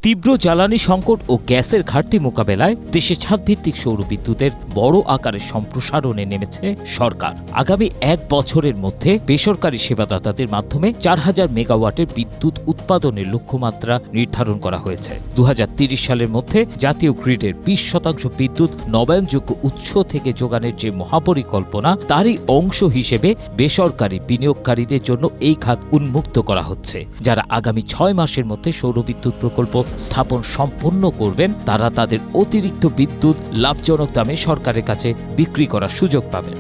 তীব্র জ্বালানি সংকট ও গ্যাসের ঘাটতি মোকাবেলায় দেশে ছাদভিত্তিক সৌর বিদ্যুতের বড় আকারের সম্প্রসারণে নেমেছে সরকার। আগামী ১ বছরের মধ্যে বেসরকারি সেবাদাতাদের মাধ্যমে ৪,০০০ মেগাওয়াটের বিদ্যুৎ উৎপাদনের লক্ষ্যমাত্রা নির্ধারণ করা হয়েছে। ২০৩০ সালের মধ্যে জাতীয় গ্রিডের ২০% বিদ্যুৎ নবায়নযোগ্য উৎস থেকে যোগানের যে মহাপরিকল্পনা, তারই অংশ হিসেবে বেসরকারি বিনিয়োগকারীদের জন্য এই খাত উন্মুক্ত করা হচ্ছে। যারা আগামী ৬ মাসের মধ্যে সৌরবিদ্যুৎ প্রকল্প স্থাপন সম্পন্ন করবেন, তারা তাদের অতিরিক্ত বিদ্যুৎ লাভজনক দামে সরকারের কাছে বিক্রি করার সুযোগ পাবেন।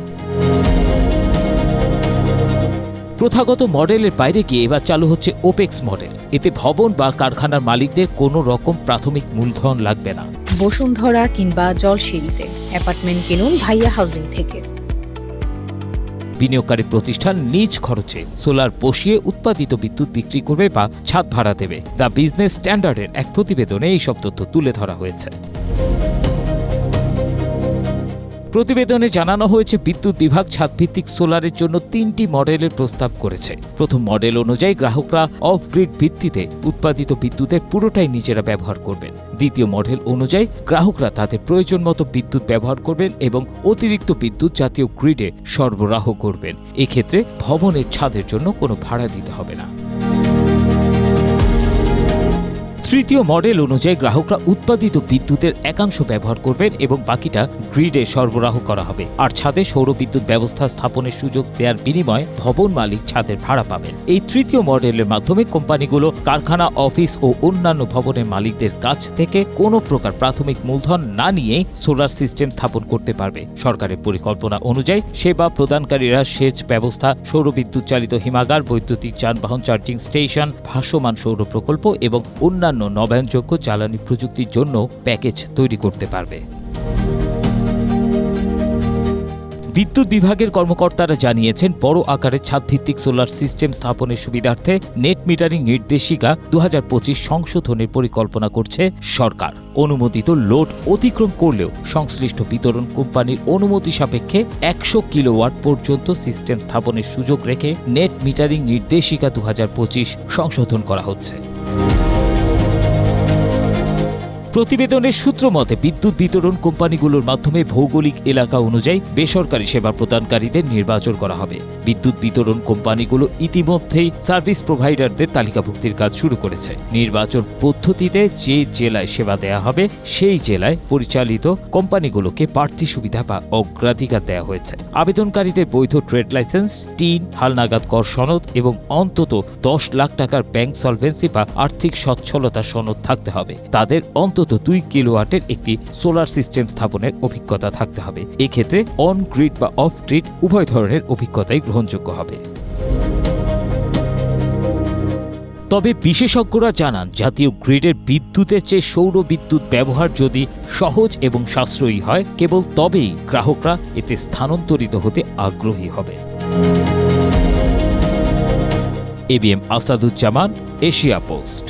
প্রথাগত মডেলের বাইরে গিয়ে এবার চালু হচ্ছে ওপেক্স মডেল। এতে ভবন বা কারখানার মালিকদের কোনো রকম প্রাথমিক মূলধন লাগবে না। বসুন্ধরা কিংবা জলসিঁড়িতে অ্যাপার্টমেন্ট কিনুন ভাইয়া হাউজিং থেকে। বিনিয়োগকারী প্রতিষ্ঠান নিজ খরচে সোলার বসিয়ে উৎপাদিত বিদ্যুৎ বিক্রি করবে বা ছাদ ভাড়া দেবে। দ্য বিজনেস স্ট্যান্ডার্ডের এক প্রতিবেদনে এইসব তথ্য তুলে ধরা হয়েছে। প্রতিবেদনে জানানো হয়েছে, বিদ্যুৎ বিভাগ ছাদভিত্তিক সোলারের জন্য ৩টি মডেলের প্রস্তাব করেছে। প্রথম মডেল অনুযায়ী গ্রাহকরা অফ গ্রিড ভিত্তিতে উৎপাদিত বিদ্যুতের পুরোটাই নিজেরা ব্যবহার করবেন। দ্বিতীয় মডেল অনুযায়ী গ্রাহকরা তাদের প্রয়োজন মতো বিদ্যুৎ ব্যবহার করবেন এবং অতিরিক্ত বিদ্যুৎ জাতীয় গ্রিডে সরবরাহ করবেন। এক্ষেত্রে ভবনের ছাদের জন্য কোনো ভাড়া দিতে হবে না। তৃতীয় মডেল অনুযায়ী গ্রাহকরা উৎপাদিত বিদ্যুতের একাংশ ব্যবহার করবেন এবং বাকিটা গ্রিডে সরবরাহ করা হবে। আর ছাদে সৌর বিদ্যুৎ ব্যবস্থা স্থাপনের সুযোগ দেওয়ার বিনিময়ে ভবন মালিক ছাদের ভাড়া পাবেন। এই তৃতীয় মডেলের মাধ্যমে কোম্পানিগুলো কারখানা, অফিস ও অন্যান্য ভবনের মালিকদের কাছ থেকে কোনো প্রকার প্রাথমিক মূলধন না নিয়ে সোলার সিস্টেম স্থাপন করতে পারবে। সরকারের পরিকল্পনা অনুযায়ী সেবা প্রদানকারীরা সেচ ব্যবস্থা, সৌর বিদ্যুৎ চালিত হিমাগার, বৈদ্যুতিক যানবাহন চার্জিং স্টেশন, ভাসমান সৌর প্রকল্প এবং অন্যান্য নবায়নযোগ্য জ্বালানি প্রযুক্তির জন্য প্যাকেজ তৈরি করতে পারবে। বিদ্যুৎ বিভাগের কর্মকর্তারা জানিয়েছেন, বড় আকারের ছাদভিত্তিক সোলার সিস্টেম স্থাপনের সুবিধার্থে নেট মিটারিং নির্দেশিকা ২০২৫ সংশোধনের পরিকল্পনা করছে সরকার। অনুমোদিত লোড অতিক্রম করলেও সংশ্লিষ্ট বিতরণ কোম্পানির অনুমতি সাপেক্ষে ১০০ কিলোওয়াট পর্যন্ত সিস্টেম স্থাপনের সুযোগ রেখে নেট মিটারিং নির্দেশিকা ২০২৫ সংশোধন করা হচ্ছে। প্রতিবেদনের সূত্র মতে, বিদ্যুৎ বিতরণ কোম্পানিগুলোর মাধ্যমে ভৌগোলিক এলাকা অনুযায়ী বেসরকারি সেবা প্রদানকারীদের নির্বাচন করা হবে। বিদ্যুৎ বিতরণ কোম্পানিগুলো ইতিমধ্যেই সার্ভিস প্রোভাইডারদের তালিকাভুক্তির কাজ শুরু করেছে। নির্বাচন পদ্ধতিতে যে জেলায় সেবা দেয়া হবে, সেই জেলায় পরিচালিত কোম্পানিগুলোকে বাড়তি সুবিধা বা অগ্রাধিকার দেওয়া হয়েছে। আবেদনকারীদের বৈধ ট্রেড লাইসেন্স, টিন, হালনাগাদ কর সনদ এবং অন্তত ১০ লাখ টাকার ব্যাংক সলভেন্সি বা আর্থিক সচ্ছলতা সনদ থাকতে হবে। তাদের অন্তত ২ কিলোওয়াটের একটি সোলার সিস্টেম স্থাপনের অভিজ্ঞতা থাকতে হবে। এক্ষেত্রে অন গ্রিড বা অফ গ্রিড উভয় ধরনের অভিজ্ঞতাই গ্রহণযোগ্য হবে। তবে বিশেষজ্ঞরা জানান, জাতীয় গ্রিডের বিদ্যুতের চেয়ে সৌর বিদ্যুৎ ব্যবহার যদি সহজ এবং সাশ্রয়ী হয়, কেবল তবেই গ্রাহকরা এতে স্থানান্তরিত হতে আগ্রহী হবে। ABM Asaduzzaman, Asia post.